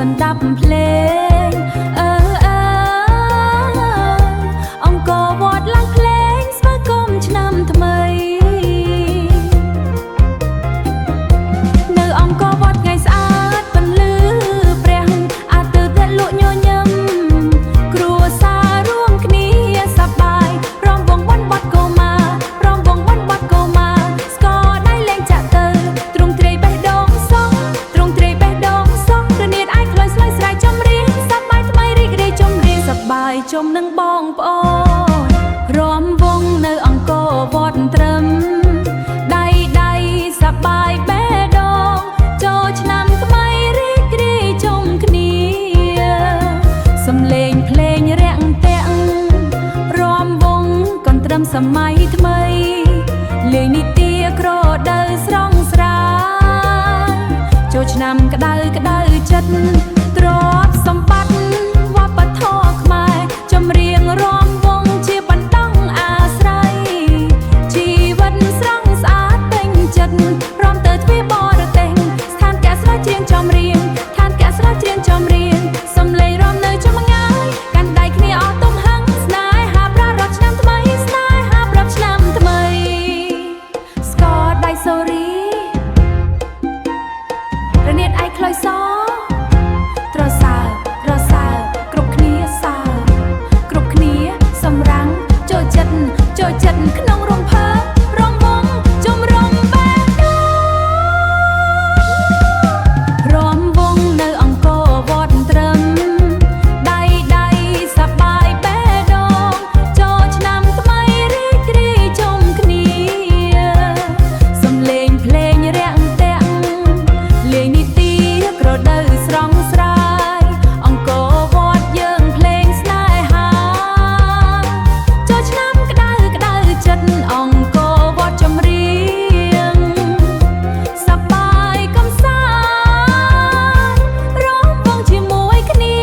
สันดับเพลงអង្គរវត្តឡើងភ្លេងស្វាគមន៍ឆ្នាំថ្មីនៅអង្គរវត្តថ្ងៃស្អាតពន្លឺព្រះអាទិត្យលក់ញញឹមគ្រួសាររួមគ្នាសប្បាយរំវងបន់បត់កូម៉ារំវងបន់បត់កូម៉ាស្គរដៃលេងចាក់ទៅទ្រង់ទ្រាយបេះដូងសោះទ្រង់ទ្រាយបេះដូងសោះរនាតអាយខ្លោយស្លុយស្រែកចម្រៀងសប្បាយថ្មីរីករាយចម្រៀងសប្បាយជុំនឹងបងប្អូនរំវងនៅអង្គរវត្តត្រឹមដៃសប្បាយបេះដូងចូលឆ្នាំថ្មីរីករាយជុំគ្នាសំឡេងភ្លេងរាក់ទាក់រំវងកន្ទ្រឹមសម័យថ្មីលេងនីតិក្រដៅស្រងស្រាយចូលឆ្នាំក្តៅចិត្តទ្រព្យសម្បត្តិវប្បធម៌ខ្មែរចម្រៀងរំវងជាបណ្ដោះអាស្រ័យជីវិតស្រស់ស្អាតពេញចិត្តព្រមទៅទ្វារបរទេសស្ថានកស្រោចច្រៀងចម្រៀងឋានកស្រោចច្រៀងចម្រៀងសំឡេងរំនៅចម្ងាយកាន់ដៃគ្នាអស់ទំហឹងស្នេហាប្រារព្ធឆ្នាំថ្មីស្នេហាប្រារព្ធឆ្នាំថ្មីស្គរដៃសូរីរនាតឯខ្លោយសត្រសើគ្រប់គ្នាសើគ្រប់គ្នាសម្រាំងចូលចិត្តក្នុងរំភើបរំវងជំរុំបេះដូងរំវងនៅអង្គរវត្តត្រឹមដៃសប្បាយបេះដូងចូលឆ្នាំថ្មីរីករាយជុំគ្នាសំឡេងភ្លេងរាក់ទាក់លេងនីតិក្រដៅស្រងស្រាយអង្គរវត្តយើងភ្លេងស្នេហាចូលឆ្នាំក្តៅចិត្តអង្គរវត្តចម្រៀងសប្បាយកំសាន្តរំវងជាមួយគ្នា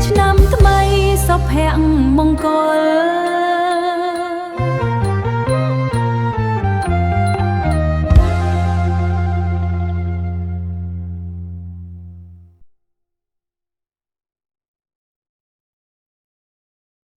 ឆ្នាំថ្មីសុភមង្គល